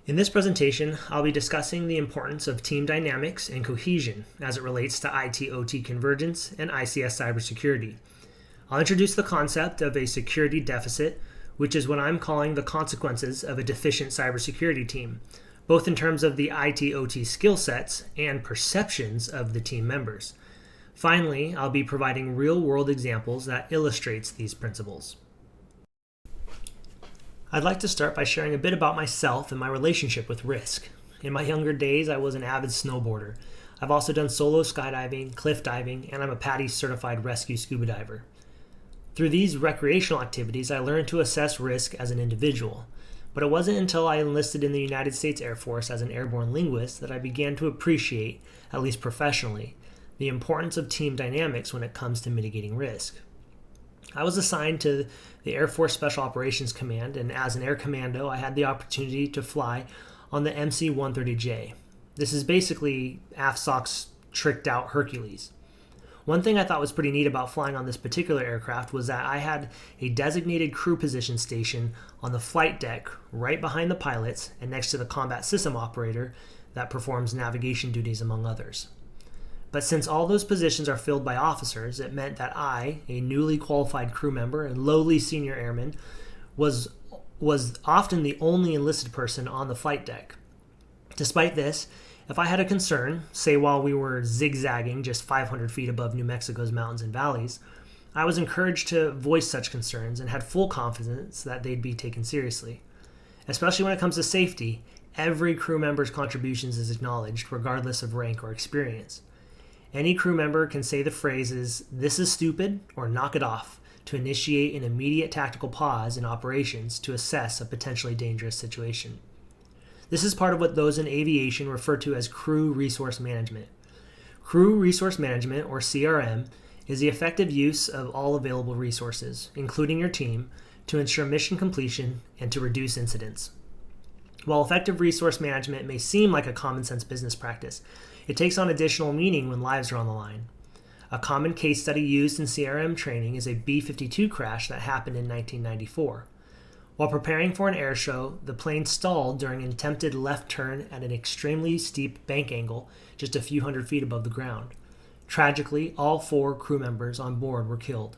In this presentation, I'll be discussing the importance of team dynamics and cohesion as it relates to IT/OT convergence and ICS cybersecurity. I'll introduce the concept of a security deficit, which is what I'm calling the consequences of a deficient cybersecurity team, both in terms of the IT/OT skill sets and perceptions of the team members. Finally, I'll be providing real-world examples that illustrates these principles. I'd like to start by sharing a bit about myself and my relationship with risk. In my younger days, I was an avid snowboarder. I've also done solo skydiving, cliff diving, and I'm a PADI certified rescue scuba diver. Through these recreational activities, I learned to assess risk as an individual. But it wasn't until I enlisted in the United States Air Force as an airborne linguist that I began to appreciate, at least professionally, the importance of team dynamics when it comes to mitigating risk. I was assigned to the Air Force Special Operations Command, and as an air commando, I had the opportunity to fly on the MC-130J. This is basically AFSOC's tricked out Hercules. One thing I thought was pretty neat about flying on this particular aircraft was that I had a designated crew position station on the flight deck right behind the pilots and next to the combat system operator that performs navigation duties among others. But since all those positions are filled by officers, it meant that I, a newly qualified crew member and lowly senior airman, was often the only enlisted person on the flight deck. Despite this, if I had a concern, say while we were zigzagging just 500 feet above New Mexico's mountains and valleys, I was encouraged to voice such concerns and had full confidence that they'd be taken seriously. Especially when it comes to safety, every crew member's contributions is acknowledged regardless of rank or experience. Any crew member can say the phrases, "This is stupid," or "knock it off," to initiate an immediate tactical pause in operations to assess a potentially dangerous situation. This is part of what those in aviation refer to as crew resource management. Crew resource management, or CRM, is the effective use of all available resources, including your team, to ensure mission completion and to reduce incidents. While effective resource management may seem like a common sense business practice, it takes on additional meaning when lives are on the line. A common case study used in CRM training is a B-52 crash that happened in 1994. While preparing for an air show, the plane stalled during an attempted left turn at an extremely steep bank angle just a few hundred feet above the ground. Tragically, all 4 crew members on board were killed.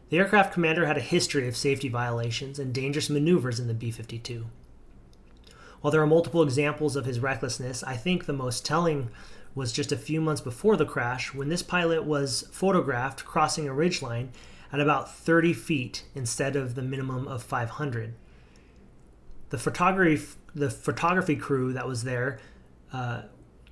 The aircraft commander had a history of safety violations and dangerous maneuvers in the B-52. While there are multiple examples of his recklessness, I think the most telling was just a few months before the crash when this pilot was photographed crossing a ridgeline at about 30 feet instead of the minimum of 500. The photography crew that was there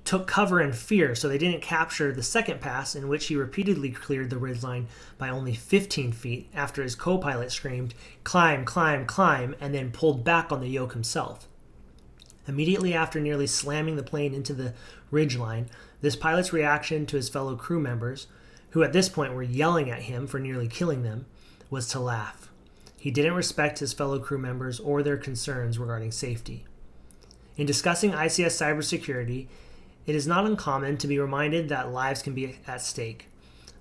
took cover in fear, so they didn't capture the second pass in which he repeatedly cleared the ridgeline by only 15 feet after his co-pilot screamed, "Climb, climb, climb," and then pulled back on the yoke himself. Immediately after nearly slamming the plane into the ridgeline, this pilot's reaction to his fellow crew members, who at this point were yelling at him for nearly killing them, was to laugh. He didn't respect his fellow crew members or their concerns regarding safety. In discussing ICS cybersecurity, it is not uncommon to be reminded that lives can be at stake.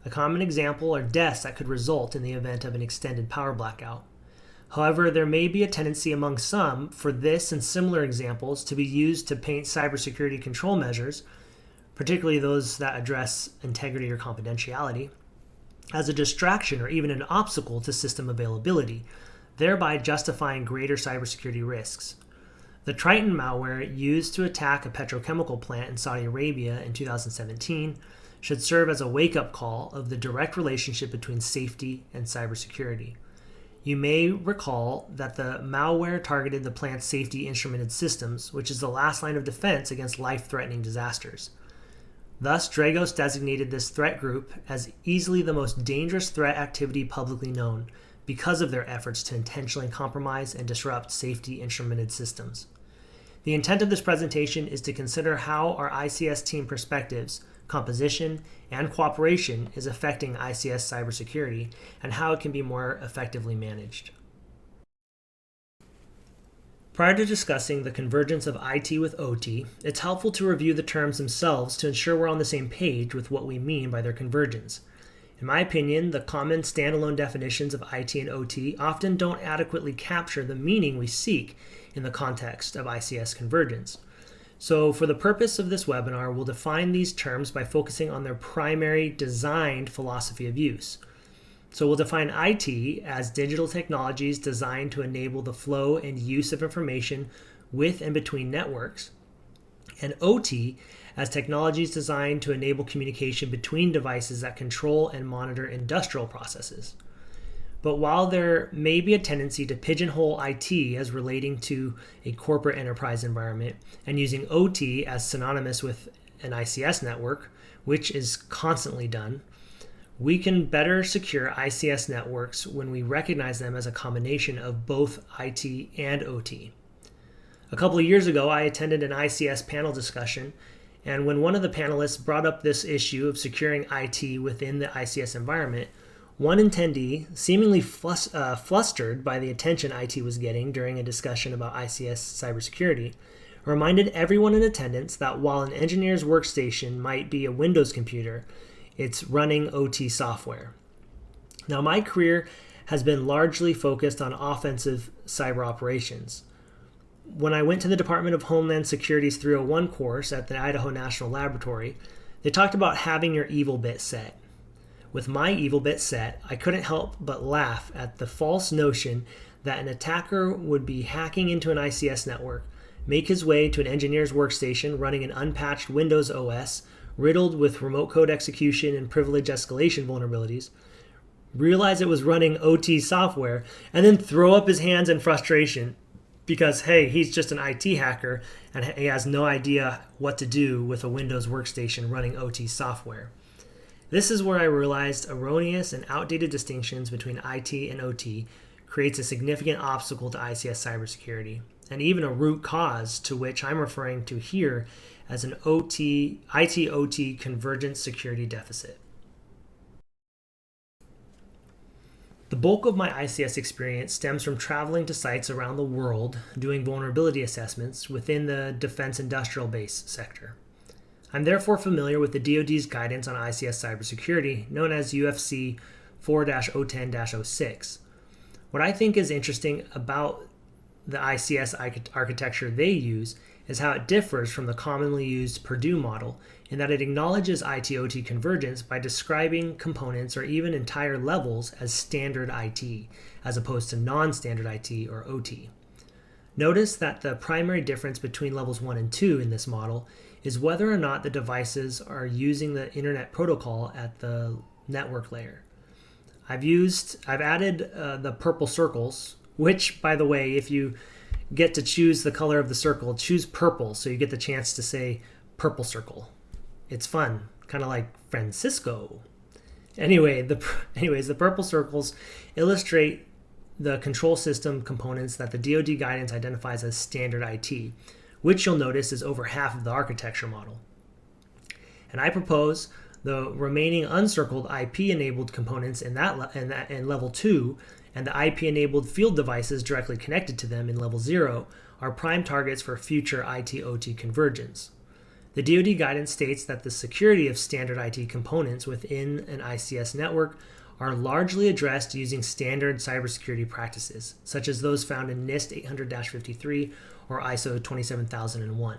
A common example are deaths that could result in the event of an extended power blackout. However, there may be a tendency among some for this and similar examples to be used to paint cybersecurity control measures, particularly those that address integrity or confidentiality, as a distraction or even an obstacle to system availability, thereby justifying greater cybersecurity risks. The Triton malware used to attack a petrochemical plant in Saudi Arabia in 2017 should serve as a wake-up call of the direct relationship between safety and cybersecurity. You may recall that the malware targeted the plant's safety instrumented systems, which is the last line of defense against life-threatening disasters. Thus, Dragos designated this threat group as easily the most dangerous threat activity publicly known because of their efforts to intentionally compromise and disrupt safety instrumented systems. The intent of this presentation is to consider how our ICS team perspectives, composition, and cooperation is affecting ICS cybersecurity and how it can be more effectively managed. Prior to discussing the convergence of IT with OT, it's helpful to review the terms themselves to ensure we're on the same page with what we mean by their convergence. In my opinion, the common standalone definitions of IT and OT often don't adequately capture the meaning we seek in the context of ICS convergence. So for the purpose of this webinar, we'll define these terms by focusing on their primary designed philosophy of use. So we'll define IT as digital technologies designed to enable the flow and use of information with and between networks, and OT as technologies designed to enable communication between devices that control and monitor industrial processes. But while there may be a tendency to pigeonhole IT as relating to a corporate enterprise environment and using OT as synonymous with an ICS network, which is constantly done, we can better secure ICS networks when we recognize them as a combination of both IT and OT. A couple of years ago, I attended an ICS panel discussion, and when one of the panelists brought up this issue of securing IT within the ICS environment, one attendee, seemingly flustered by the attention IT was getting during a discussion about ICS cybersecurity, reminded everyone in attendance that while an engineer's workstation might be a Windows computer, it's running OT software. Now, my career has been largely focused on offensive cyber operations. When I went to the Department of Homeland Security's 301 course at the Idaho National Laboratory, they talked about having your evil bit set. With my evil bit set, I couldn't help but laugh at the false notion that an attacker would be hacking into an ICS network, make his way to an engineer's workstation running an unpatched Windows OS, riddled with remote code execution and privilege escalation vulnerabilities, realize it was running OT software, and then throw up his hands in frustration because, hey, he's just an IT hacker and he has no idea what to do with a Windows workstation running OT software. This is where I realized erroneous and outdated distinctions between IT and OT creates a significant obstacle to ICS cybersecurity, and even a root cause to which I'm referring to here as an IT-OT convergence security deficit. The bulk of my ICS experience stems from traveling to sites around the world doing vulnerability assessments within the defense industrial base sector. I'm therefore familiar with the DoD's guidance on ICS cybersecurity, known as UFC 4-010-06. What I think is interesting about the ICS architecture they use is how it differs from the commonly used Purdue model in that it acknowledges IT-OT convergence by describing components or even entire levels as standard IT, as opposed to non-standard IT or OT. Notice that the primary difference between levels 1 and 2 in this model is whether or not the devices are using the internet protocol at the network layer. I've added the purple circles, which, by the way, if you get to choose the color of the circle, choose purple so you get the chance to say purple circle. It's fun, kind of like Francisco. Anyways, the purple circles illustrate the control system components that the DoD guidance identifies as standard IT, which you'll notice is over half of the architecture model. And I propose the remaining uncircled IP-enabled components in level 2 and the IP-enabled field devices directly connected to them in level 0 are prime targets for future IT-OT convergence. The DoD guidance states that the security of standard IT components within an ICS network are largely addressed using standard cybersecurity practices, such as those found in NIST 800-53 or ISO 27001.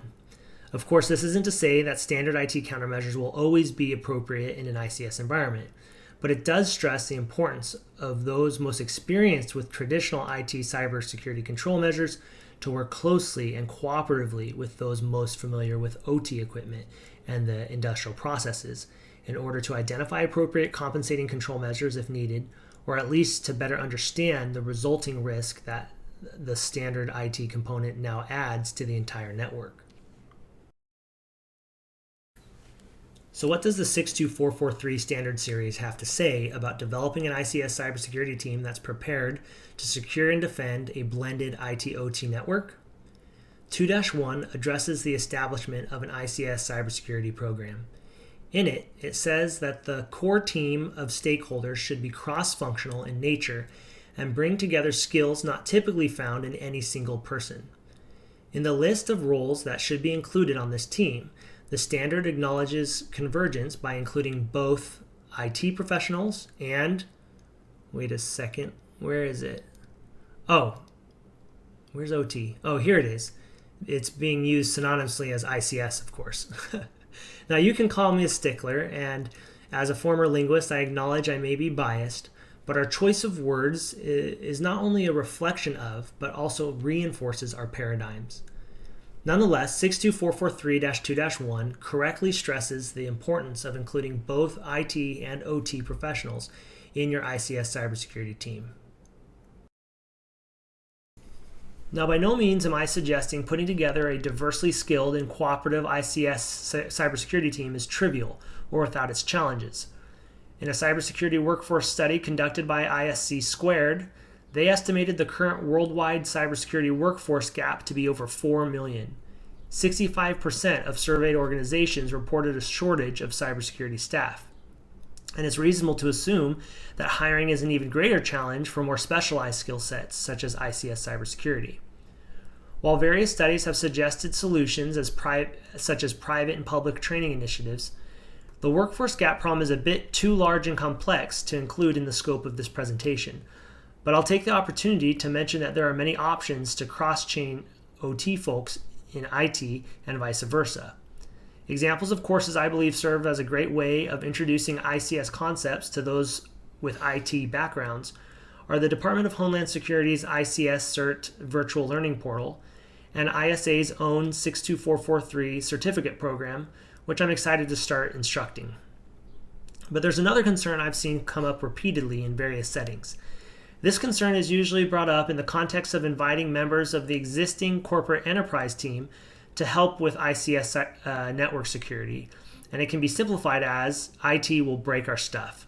Of course, this isn't to say that standard IT countermeasures will always be appropriate in an ICS environment, but it does stress the importance of those most experienced with traditional IT cybersecurity control measures to work closely and cooperatively with those most familiar with OT equipment and the industrial processes in order to identify appropriate compensating control measures if needed, or at least to better understand the resulting risk that the standard IT component now adds to the entire network. So what does the 62443 standard series have to say about developing an ICS cybersecurity team that's prepared to secure and defend a blended IT-OT network? 2-1 addresses the establishment of an ICS cybersecurity program. In it, it says that the core team of stakeholders should be cross-functional in nature and bring together skills not typically found in any single person. In the list of roles that should be included on this team, the standard acknowledges convergence by including both IT professionals and, wait a second, where is it? Oh, where's OT? Oh, here it is. It's being used synonymously as ICS, of course. Now, you can call me a stickler, and as a former linguist, I acknowledge I may be biased, but our choice of words is not only a reflection of, but also reinforces our paradigms. Nonetheless, 62443-2-1 correctly stresses the importance of including both IT and OT professionals in your ICS cybersecurity team. Now, by no means am I suggesting putting together a diversely skilled and cooperative ICS cybersecurity team is trivial or without its challenges. In a cybersecurity workforce study conducted by ISC Squared, they estimated the current worldwide cybersecurity workforce gap to be over 4 million. 65% of surveyed organizations reported a shortage of cybersecurity staff. And it's reasonable to assume that hiring is an even greater challenge for more specialized skill sets, such as ICS cybersecurity. While various studies have suggested solutions such as private and public training initiatives, the workforce gap problem is a bit too large and complex to include in the scope of this presentation. But I'll take the opportunity to mention that there are many options to cross-chain OT folks in IT and vice versa. Examples of courses I believe serve as a great way of introducing ICS concepts to those with IT backgrounds are the Department of Homeland Security's ICS CERT virtual learning portal and ISA's own 62443 certificate program, which I'm excited to start instructing. But there's another concern I've seen come up repeatedly in various settings. This concern is usually brought up in the context of inviting members of the existing corporate enterprise team to help with ICS network security, and it can be simplified as IT will break our stuff.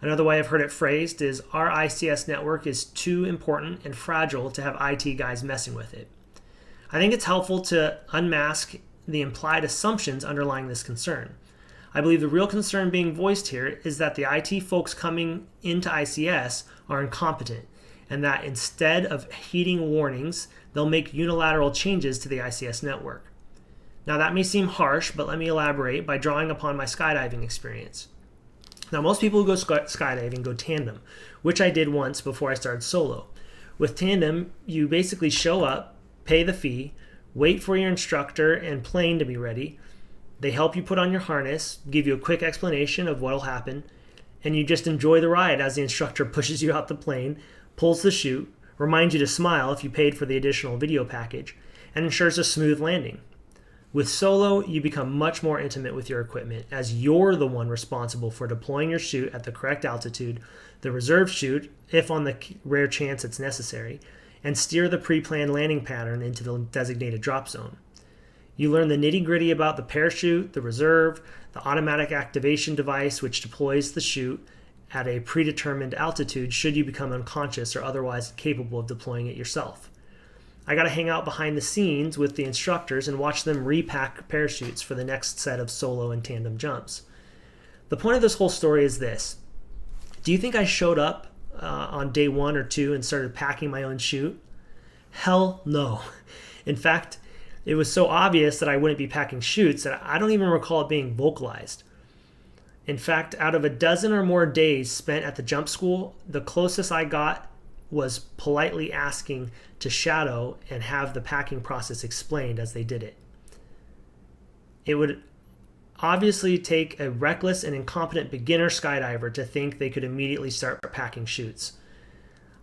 Another way I've heard it phrased is our ICS network is too important and fragile to have IT guys messing with it. I think it's helpful to unmask the implied assumptions underlying this concern. I believe the real concern being voiced here is that the IT folks coming into ICS are incompetent, and that instead of heeding warnings, they'll make unilateral changes to the ICS network. Now, that may seem harsh, but let me elaborate by drawing upon my skydiving experience. Now, most people who go skydiving go tandem, which I did once before I started solo. With tandem, you basically show up, pay the fee, wait for your instructor and plane to be ready. They help you put on your harness, give you a quick explanation of what will happen, and you just enjoy the ride as the instructor pushes you out the plane, pulls the chute, reminds you to smile if you paid for the additional video package, and ensures a smooth landing. With solo, you become much more intimate with your equipment as you're the one responsible for deploying your chute at the correct altitude, the reserve chute, if on the rare chance it's necessary, and steer the pre-planned landing pattern into the designated drop zone. You learn the nitty-gritty about the parachute, the reserve, the automatic activation device which deploys the chute at a predetermined altitude should you become unconscious or otherwise incapable of deploying it yourself. I got to hang out behind the scenes with the instructors and watch them repack parachutes for the next set of solo and tandem jumps. The point of this whole story is this. Do you think I showed up on day 1 or 2 and started packing my own chute? Hell no. In fact, it was so obvious that I wouldn't be packing chutes that I don't even recall it being vocalized. In fact, out of a dozen or more days spent at the jump school, the closest I got was politely asking to shadow and have the packing process explained as they did it. It would obviously take a reckless and incompetent beginner skydiver to think they could immediately start packing chutes.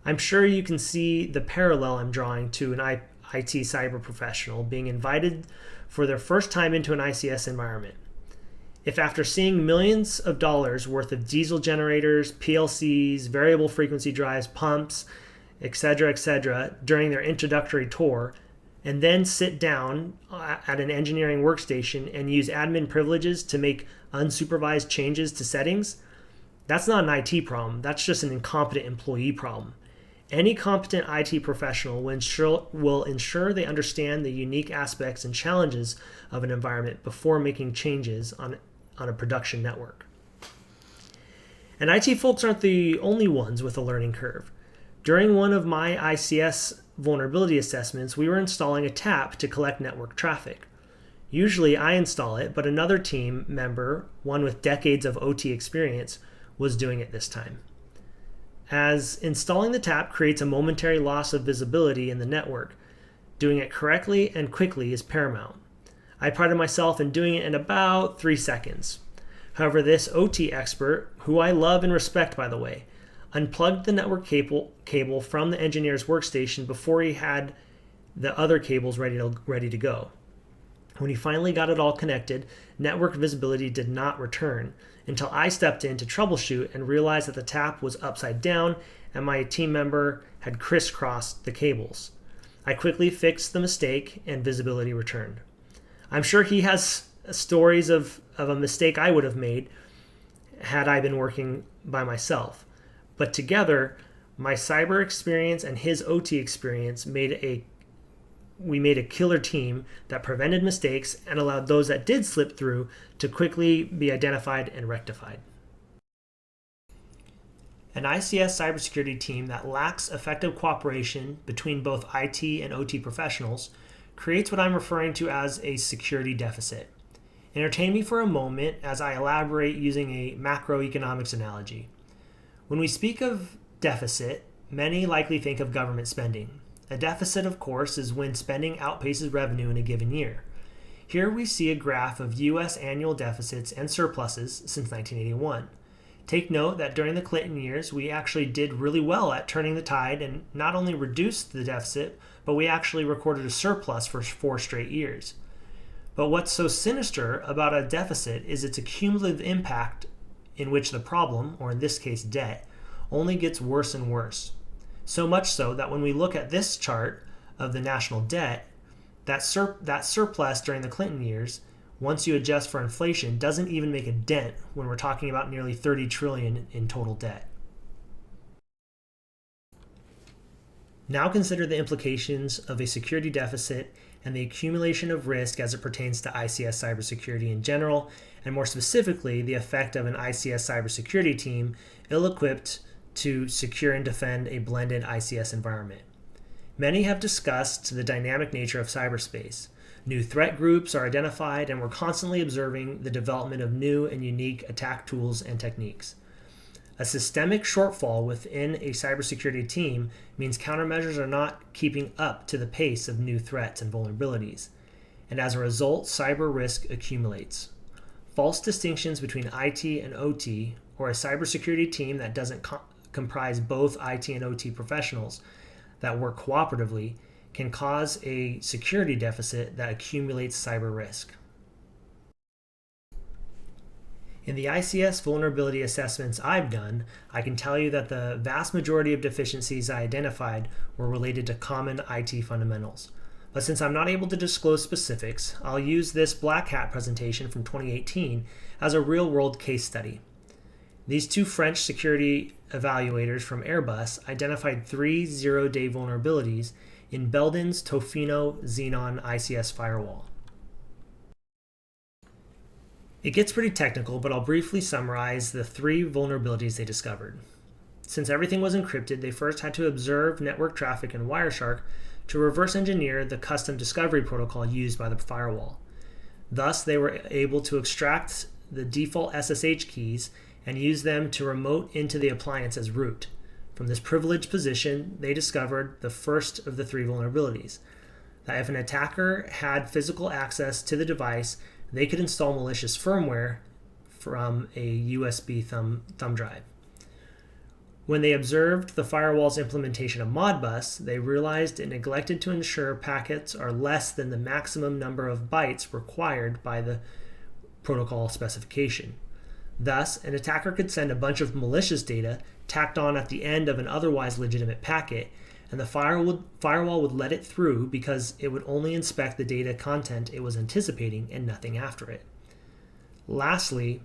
I'm sure you can see the parallel I'm drawing to an IT cyber professional being invited for their first time into an ICS environment. If after seeing millions of dollars worth of diesel generators, PLCs, variable frequency drives, pumps, etc., during their introductory tour, and then sit down at an engineering workstation and use admin privileges to make unsupervised changes to settings, that's not an IT problem. That's just an incompetent employee problem. Any competent IT professional will ensure they understand the unique aspects and challenges of an environment before making changes on a production network. And IT folks aren't the only ones with a learning curve. During one of my ICS vulnerability assessments, we were installing a tap to collect network traffic. Usually I install it, but another team member, one with decades of OT experience, was doing it this time. As installing the tap creates a momentary loss of visibility in the network, doing it correctly and quickly is paramount. I prided myself in doing it in about 3 seconds. However, this OT expert, who I love and respect by the way, unplugged the network cable from the engineer's workstation before he had the other cables ready to go. When he finally got it all connected, network visibility did not return until I stepped in to troubleshoot and realized that the tap was upside down and my team member had crisscrossed the cables. I quickly fixed the mistake and visibility returned. I'm sure he has stories of a mistake I would have made had I been working by myself. But together, my cyber experience and his OT experience made a killer team that prevented mistakes and allowed those that did slip through to quickly be identified and rectified. An ICS cybersecurity team that lacks effective cooperation between both IT and OT professionals creates what I'm referring to as a security deficit. Entertain me for a moment as I elaborate using a macroeconomics analogy. When we speak of deficit, many likely think of government spending. A deficit, of course, is when spending outpaces revenue in a given year. Here we see a graph of U.S. annual deficits and surpluses since 1981. Take note that during the Clinton years, we actually did really well at turning the tide and not only reduced the deficit, but we actually recorded a surplus for 4 straight years. But what's so sinister about a deficit is its cumulative impact in which the problem, or in this case debt, only gets worse and worse. So much so that when we look at this chart of the national debt, that surplus during the Clinton years, once you adjust for inflation, doesn't even make a dent when we're talking about nearly $30 trillion in total debt. Now consider the implications of a security deficit and the accumulation of risk as it pertains to ICS cybersecurity in general, and more specifically, the effect of an ICS cybersecurity team ill-equipped to secure and defend a blended ICS environment. Many have discussed the dynamic nature of cyberspace. New threat groups are identified, and we're constantly observing the development of new and unique attack tools and techniques. A systemic shortfall within a cybersecurity team means countermeasures are not keeping up to the pace of new threats and vulnerabilities, and as a result, cyber risk accumulates. False distinctions between IT and OT, or a cybersecurity team that doesn't comprise both IT and OT professionals that work cooperatively, can cause a security deficit that accumulates cyber risk. In the ICS vulnerability assessments I've done, I can tell you that the vast majority of deficiencies I identified were related to common IT fundamentals. But since I'm not able to disclose specifics, I'll use this black hat presentation from 2018 as a real-world case study. These 2 French security evaluators from Airbus identified 3 zero-day vulnerabilities in Belden's Tofino Xenon ICS firewall. It gets pretty technical, but I'll briefly summarize the 3 vulnerabilities they discovered. Since everything was encrypted, they first had to observe network traffic in Wireshark to reverse engineer the custom discovery protocol used by the firewall. Thus, they were able to extract the default SSH keys and use them to remote into the appliance as root. From this privileged position, they discovered the first of the 3 vulnerabilities, that if an attacker had physical access to the device, they could install malicious firmware from a USB thumb drive. When they observed the firewall's implementation of Modbus, they realized it neglected to ensure packets are less than the maximum number of bytes required by the protocol specification. Thus, an attacker could send a bunch of malicious data tacked on at the end of an otherwise legitimate packet, and the firewall would let it through because it would only inspect the data content it was anticipating and nothing after it. Lastly,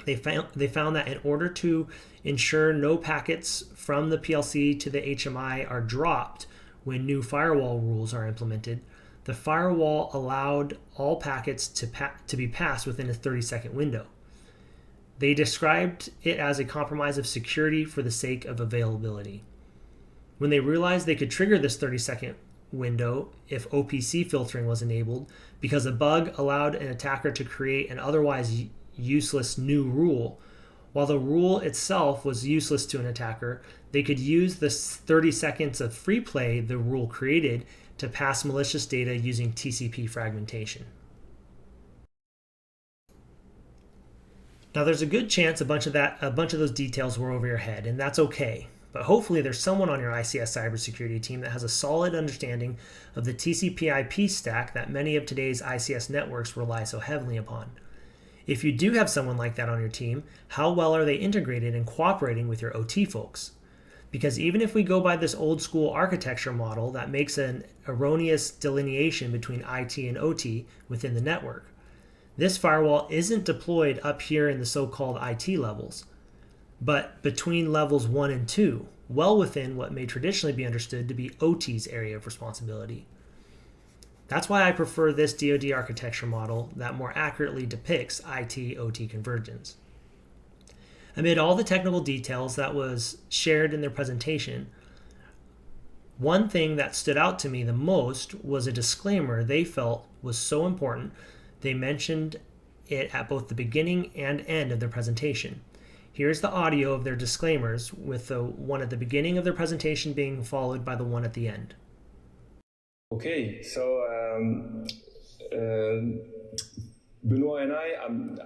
they found that in order to ensure no packets from the PLC to the HMI are dropped when new firewall rules are implemented, the firewall allowed all packets to be passed within a 30-second window. They described it as a compromise of security for the sake of availability. When they realized they could trigger this 30-second window if OPC filtering was enabled, because a bug allowed an attacker to create an otherwise useless new rule, While the rule itself was useless to an attacker, they could use the 30 seconds of free play the rule created to pass malicious data using TCP fragmentation. Now there's a good chance a bunch of those details were over your head, and that's okay. But hopefully there's someone on your ICS cybersecurity team that has a solid understanding of the TCP/IP stack that many of today's ICS networks rely so heavily upon. If you do have someone like that on your team, how well are they integrated and cooperating with your OT folks? Because even if we go by this old school architecture model that makes an erroneous delineation between IT and OT within the network, this firewall isn't deployed up here in the so-called IT levels, but between levels 1 and 2, well within what may traditionally be understood to be OT's area of responsibility. That's why I prefer this DoD architecture model that more accurately depicts IT-OT convergence. Amid all the technical details that was shared in their presentation, one thing that stood out to me the most was a disclaimer they felt was so important they mentioned it at both the beginning and end of their presentation. Here's the audio of their disclaimers, with the one at the beginning of their presentation being followed by the one at the end. Okay, so Benoit and I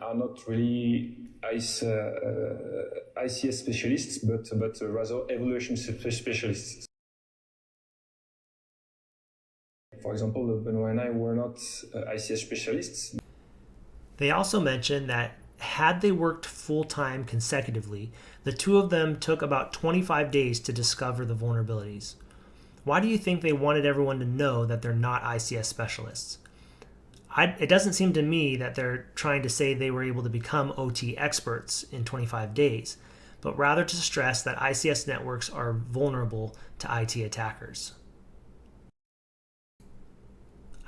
are not really ICS specialists, but rather evaluation specialists. For example, Benoit and I were not ICS specialists. They also mentioned that had they worked full-time consecutively, the two of them took about 25 days to discover the vulnerabilities. Why do you think they wanted everyone to know that they're not ICS specialists? It doesn't seem to me that they're trying to say they were able to become OT experts in 25 days, but rather to stress that ICS networks are vulnerable to IT attackers.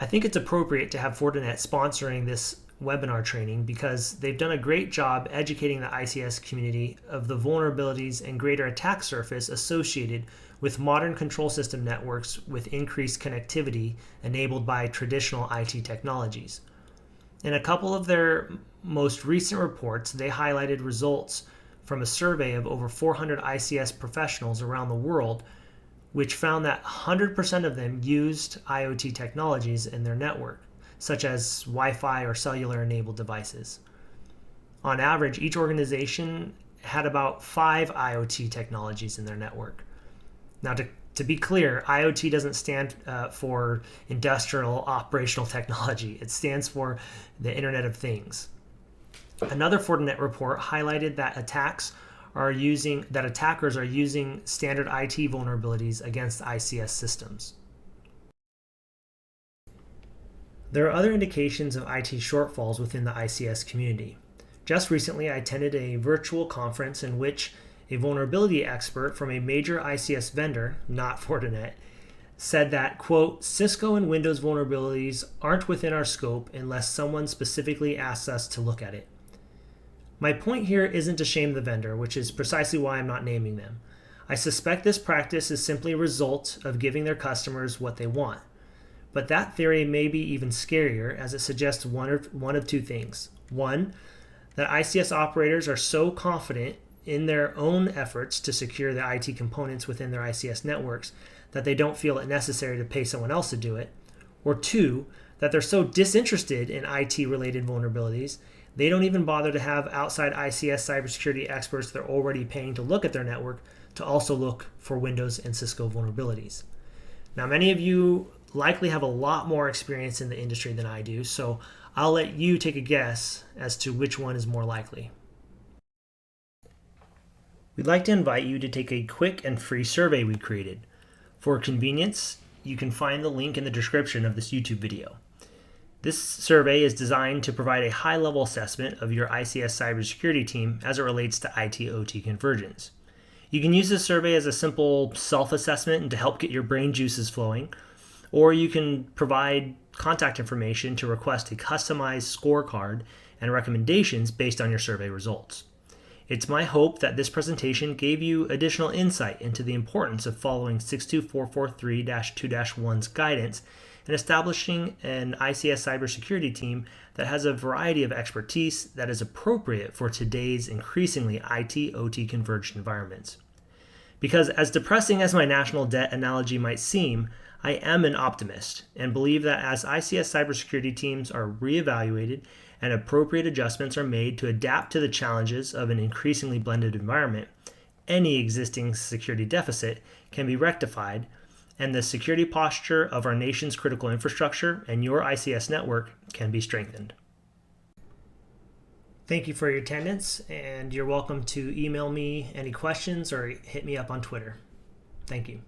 I think it's appropriate to have Fortinet sponsoring this webinar training because they've done a great job educating the ICS community of the vulnerabilities and greater attack surface associated with modern control system networks with increased connectivity enabled by traditional IT technologies. In a couple of their most recent reports, they highlighted results from a survey of over 400 ICS professionals around the world, which found that 100% of them used IoT technologies in their network, such as Wi-Fi or cellular-enabled devices. On average, each organization had about 5 IoT technologies in their network. Now, to be clear, IoT doesn't stand for industrial operational technology. It stands for the Internet of Things. Another Fortinet report highlighted that attackers are using standard IT vulnerabilities against ICS systems. There are other indications of IT shortfalls within the ICS community. Just recently, I attended a virtual conference in which a vulnerability expert from a major ICS vendor, not Fortinet, said that, quote, Cisco and Windows vulnerabilities aren't within our scope unless someone specifically asks us to look at it. My point here isn't to shame the vendor, which is precisely why I'm not naming them. I suspect this practice is simply a result of giving their customers what they want. But that theory may be even scarier, as it suggests one of two things. One, that ICS operators are so confident in their own efforts to secure the IT components within their ICS networks that they don't feel it necessary to pay someone else to do it. Or two, that they're so disinterested in IT-related vulnerabilities, they don't even bother to have outside ICS cybersecurity experts they're already paying to look at their network to also look for Windows and Cisco vulnerabilities. Now, many of you likely have a lot more experience in the industry than I do, so I'll let you take a guess as to which one is more likely. We'd like to invite you to take a quick and free survey we created. For convenience, you can find the link in the description of this YouTube video. This survey is designed to provide a high-level assessment of your ICS cybersecurity team as it relates to IT-OT convergence. You can use this survey as a simple self-assessment and to help get your brain juices flowing, or you can provide contact information to request a customized scorecard and recommendations based on your survey results. It's my hope that this presentation gave you additional insight into the importance of following 62443-2-1's guidance and establishing an ICS cybersecurity team that has a variety of expertise that is appropriate for today's increasingly IT/OT converged environments. Because as depressing as my national debt analogy might seem, I am an optimist and believe that as ICS cybersecurity teams are reevaluated and appropriate adjustments are made to adapt to the challenges of an increasingly blended environment, any existing security deficit can be rectified and the security posture of our nation's critical infrastructure and your ICS network can be strengthened. Thank you for your attendance, and you're welcome to email me any questions or hit me up on Twitter. Thank you.